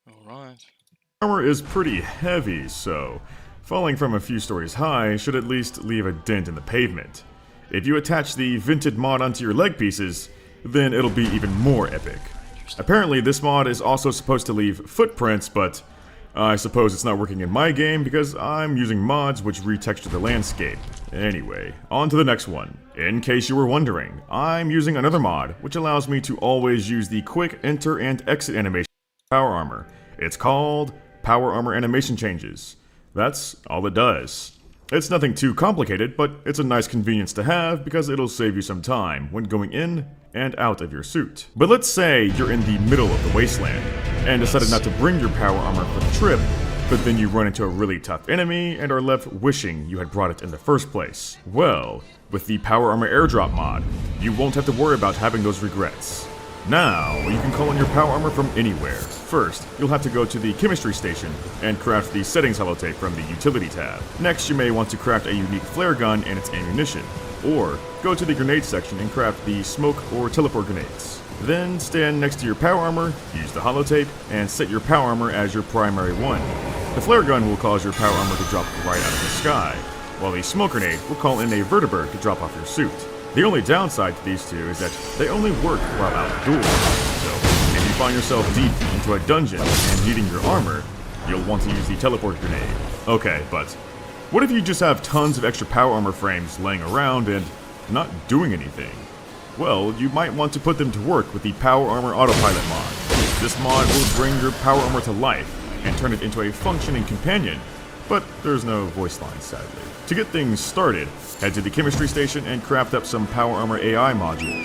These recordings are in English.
Alright. Armor is pretty heavy, so falling from a few stories high should at least leave a dent in the pavement. If you attach the Vinted mod onto your leg pieces, then it'll be even more epic. Apparently this mod is also supposed to leave footprints, but I suppose it's not working in my game because I'm using mods which retexture the landscape. Anyway, on to the next one. In case you were wondering, I'm using another mod which allows me to always use the quick enter and exit animation for power armor. It's called Power Armor Animation Changes. That's all it does. It's nothing too complicated, but it's a nice convenience to have because it'll save you some time when going in and out of your suit. But let's say you're in the middle of the wasteland and decided not to bring your power armor for the trip, but then you run into a really tough enemy and are left wishing you had brought it in the first place. Well, with the Power Armor Airdrop mod, you won't have to worry about having those regrets. Now, you can call in your power armor from anywhere. First, you'll have to go to the chemistry station and craft the settings holotape from the utility tab. Next, you may want to craft a unique flare gun and its ammunition, or go to the grenade section and craft the smoke or teleport grenades. Then stand next to your power armor, use the holotape, and set your power armor as your primary one. The flare gun will cause your power armor to drop right out of the sky, while the smoke grenade will call in a vertibird to drop off your suit. The only downside to these two is that they only work while outdoors, so if you find yourself deep into a dungeon and needing your armor, you'll want to use the teleport grenade. Okay, but what if you just have tons of extra power armor frames laying around and not doing anything? Well, you might want to put them to work with the Power Armor Autopilot mod. This mod will bring your power armor to life and turn it into a functioning companion, but there's no voice line, sadly. To get things started, head to the chemistry station and craft up some Power Armor AI modules.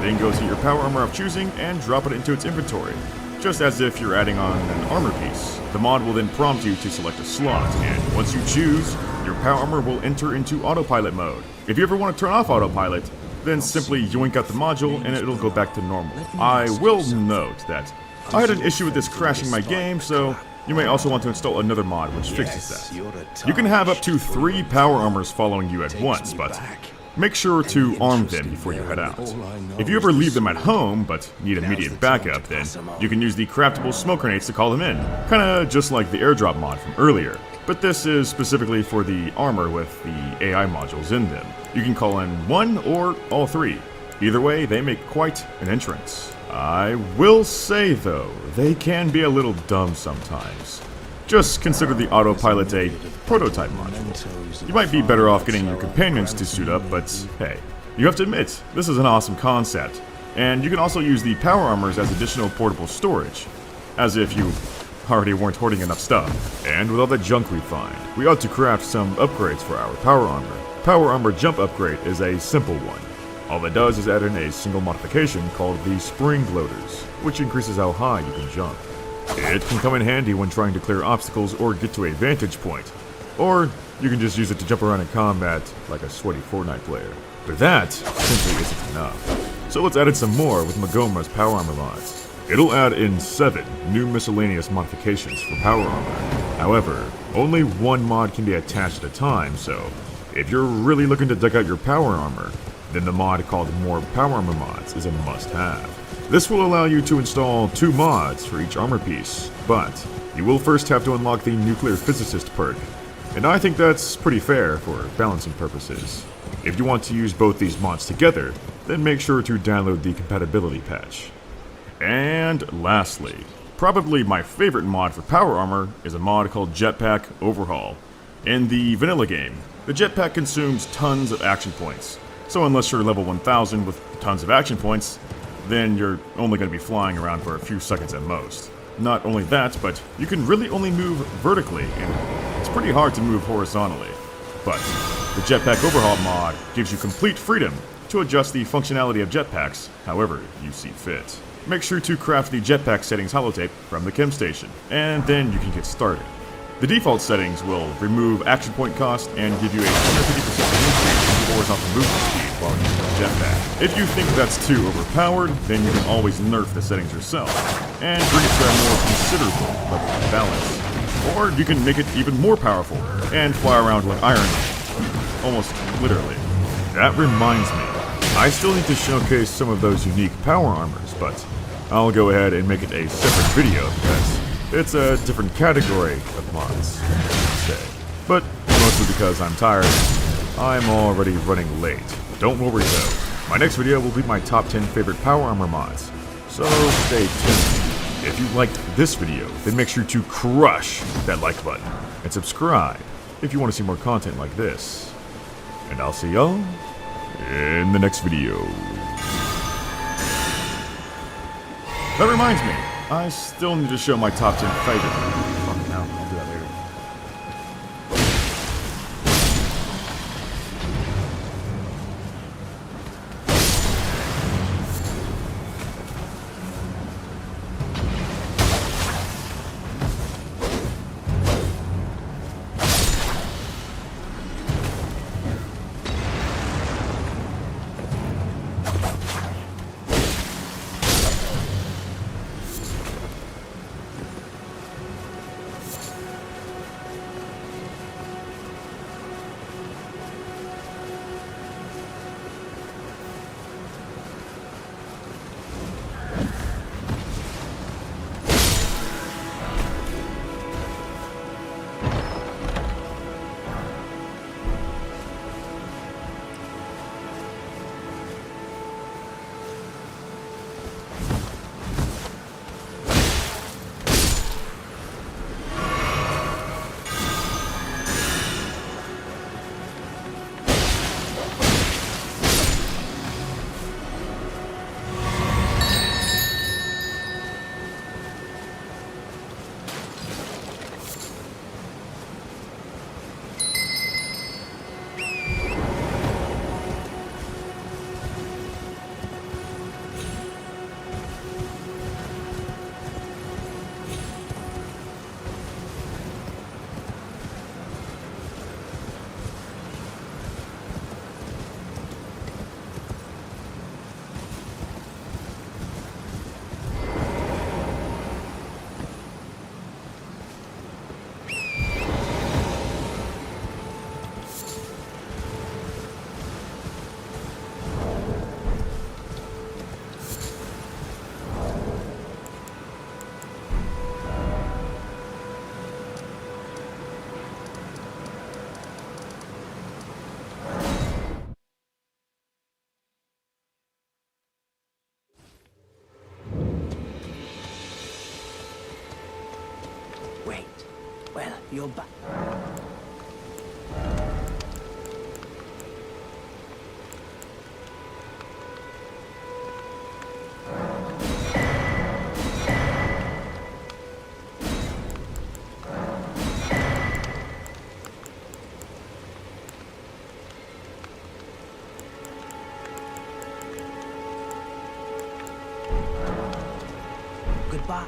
Then go to your power armor of choosing and drop it into its inventory, just as if you're adding on an armor piece. The mod will then prompt you to select a slot, and once you choose, your power armor will enter into autopilot mode. If you ever want to turn off autopilot, then simply yoink out the module and it'll go back to normal. I will note that I had an issue with this crashing my game, so you may also want to install another mod which fixes that. You can have up to 3 power armors following you at once, but make sure to arm them before you head out. If you ever leave them at home but need immediate backup, then you can use the craftable smoke grenades to call them in, kinda just like the airdrop mod from earlier. But this is specifically for the armor with the AI modules in them. You can call in one or all 3. Either way, they make quite an entrance. I will say though, they can be a little dumb sometimes. Just consider the autopilot a prototype module. You might be better off getting your companions to suit up, but hey, you have to admit, this is an awesome concept. And you can also use the power armors as additional portable storage, as if you already weren't hoarding enough stuff. And with all the junk we find, we ought to craft some upgrades for our power armor. Power armor jump upgrade is a simple one. All it does is add in a single modification called the spring loaders, which increases how high you can jump. It can come in handy when trying to clear obstacles or get to a vantage point, or you can just use it to jump around in combat like a sweaty Fortnite player. But that simply isn't enough. So let's add in some more with Magoma's power armor mods. It'll add in 7 new miscellaneous modifications for power armor. However, only one mod can be attached at a time, so if you're really looking to deck out your power armor, then the mod called More Power Armor Mods is a must-have. This will allow you to install 2 mods for each armor piece, but you will first have to unlock the Nuclear Physicist perk, and I think that's pretty fair for balancing purposes. If you want to use both these mods together, then make sure to download the compatibility patch. And lastly, probably my favorite mod for power armor is a mod called Jetpack Overhaul. In the vanilla game, the jetpack consumes tons of action points. So unless you're level 1000 with tons of action points, then you're only going to be flying around for a few seconds at most. Not only that, but you can really only move vertically, and it's pretty hard to move horizontally. But the Jetpack Overhaul mod gives you complete freedom to adjust the functionality of jetpacks however you see fit. Make sure to craft the jetpack settings holotape from the chem station, and then you can get started. The default settings will remove action point cost and give you a 150% increase in horizontal movement speed while using the jetpack. If you think that's too overpowered, then you can always nerf the settings yourself and bring it to a more considerable level of balance. Or you can make it even more powerful and fly around like Iron Man. Almost literally. That reminds me, I still need to showcase some of those unique power armors, but I'll go ahead and make it a separate video because It's a different category of mods, say. But mostly because I'm tired, I'm already running late. Don't worry though, my next video will be my top 10 favorite power armor mods, so stay tuned. If you liked this video, then make sure to crush that like button, and subscribe if you want to see more content like this. And I'll see y'all in the next video. That reminds me, I still need to show my top 10 favorite. Fuck now, I'll do that later. Wait, well, you're back. Goodbye.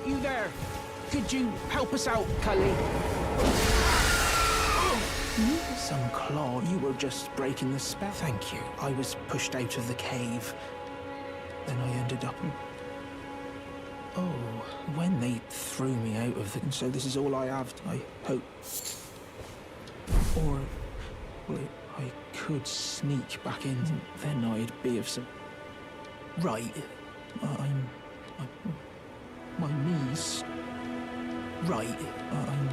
You there? Could you help us out, Cully? Some claw. You were just breaking the spell. Thank you. I was pushed out of the cave. Then I ended up... Oh, when they threw me out of the... So this is all I have, I hope. Or... Well, I could sneak back in, then I'd be of some... Right. I'm... My knees... Right. I'm...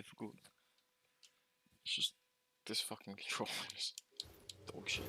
difficult. It's just this fucking controller is dog shit.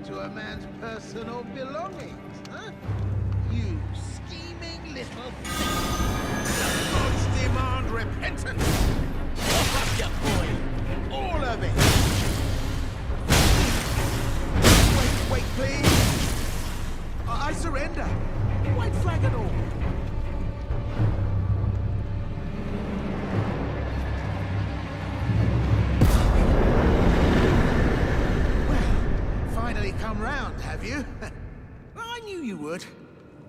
to a man's personal belongings, huh? You scheming little thing. The gods demand repentance. Lock up your boy. All of it. Wait, please. I surrender. White flag and all. Finally come round, have you? I knew you would.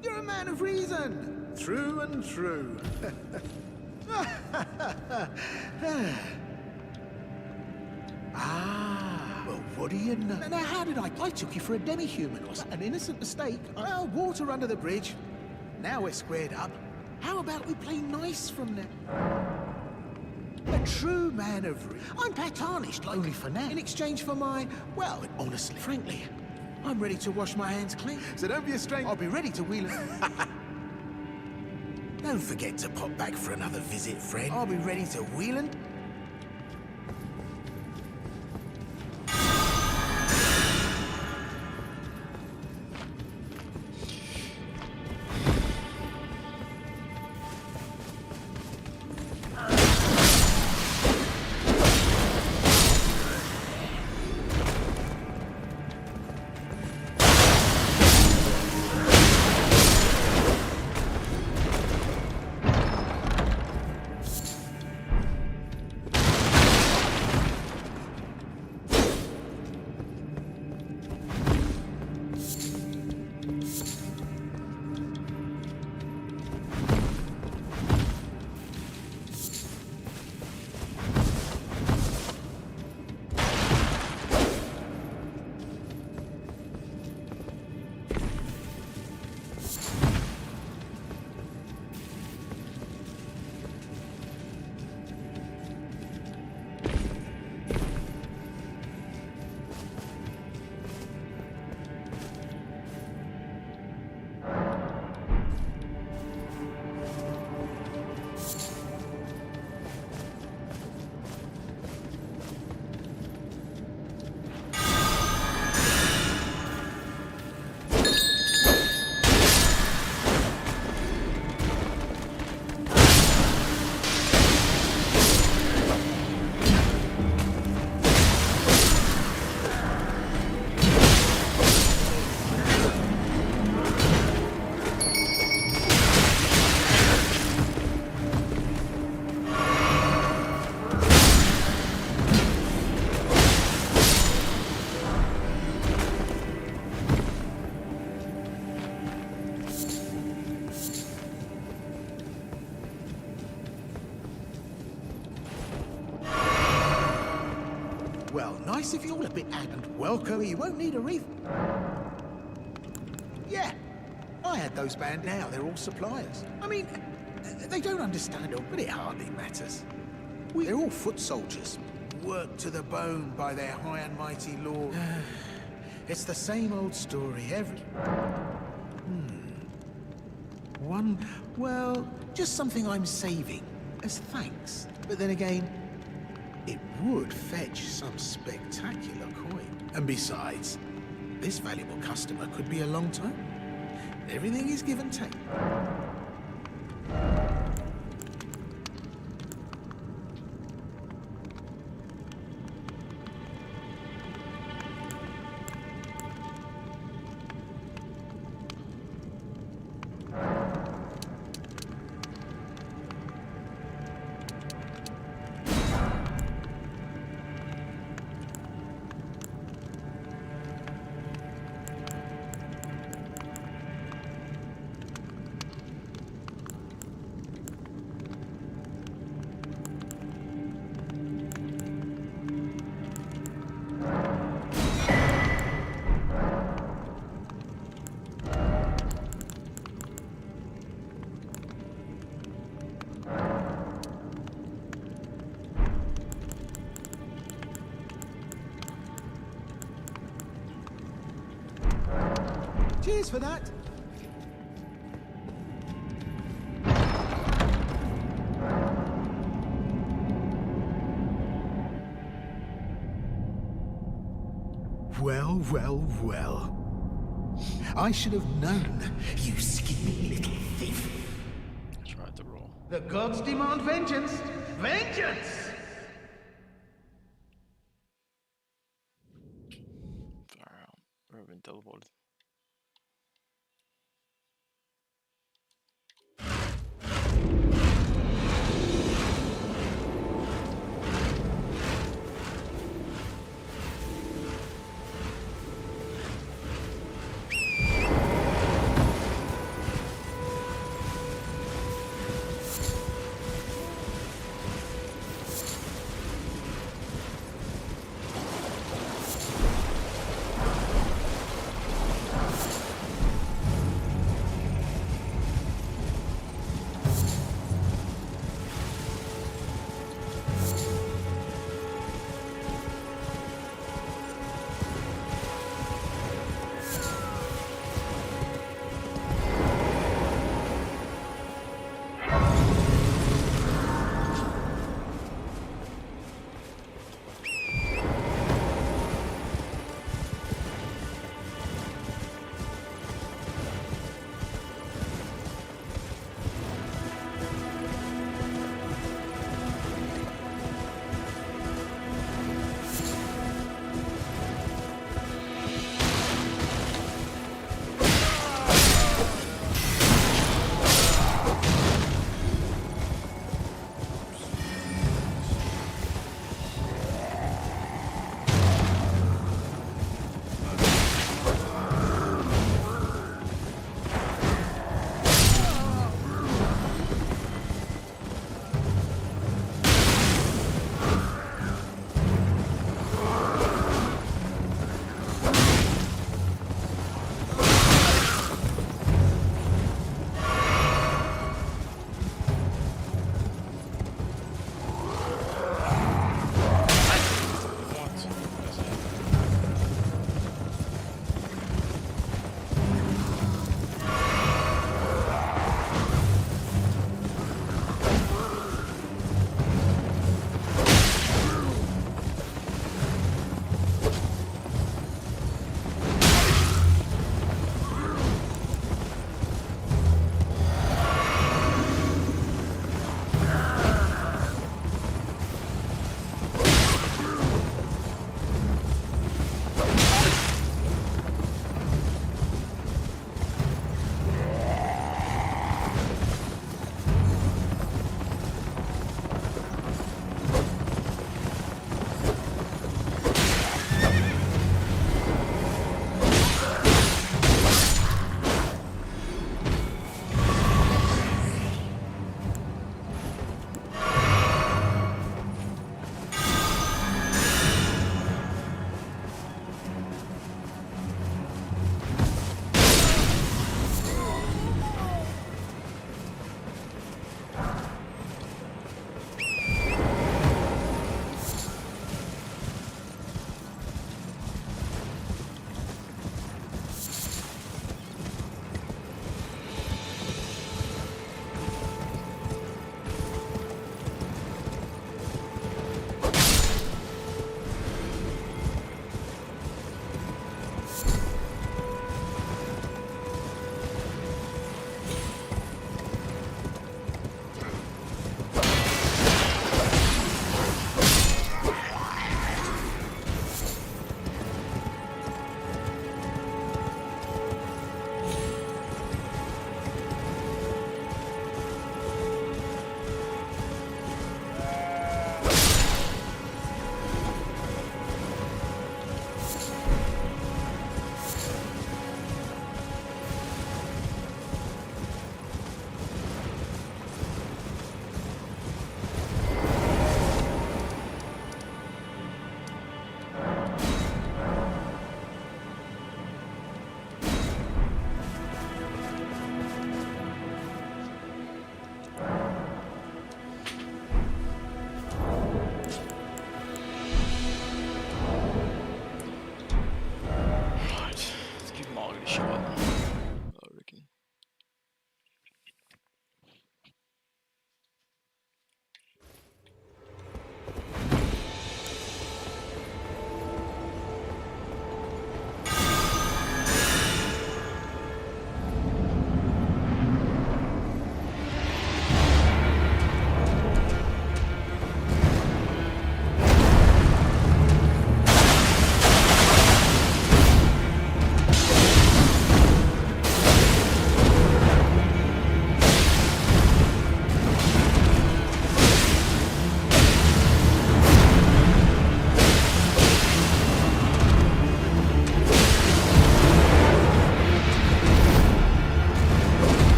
You're a man of reason. True and true. Well, what do you know? Now, how did I took you for a demi-human or an innocent mistake. Well, water under the bridge. Now we're squared up. How about we play nice from now? A true man of reason. I'm tarnished, only for now. In exchange for my, well, honestly, frankly, I'm ready to wash my hands clean. So don't be a stranger. I'll be ready to wheel it. Don't forget to pop back for another visit, friend. I'll be ready to wheel and... Well, nice if you're all a bit and welcome. You won't need a wreath. Yeah, I had those banned now. They're all suppliers. I mean, they don't understand it, but it hardly matters. They're all foot soldiers, worked to the bone by their high and mighty lord. It's the same old story every... Well, just something I'm saving as thanks. But then again, it would fetch some spectacular coin. And besides, this valuable customer could be a long time. Everything is give and take. Cheers for that. Well, well, well. I should have known, you scheming little thief. I tried to roll. The gods demand vengeance. Vengeance! Far out. We've been teleported.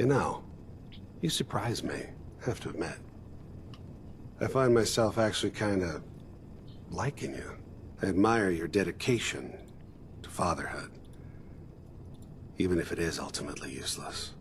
You know, you surprise me, I have to admit. I find myself actually kind of liking you. I admire your dedication to fatherhood, even if it is ultimately useless.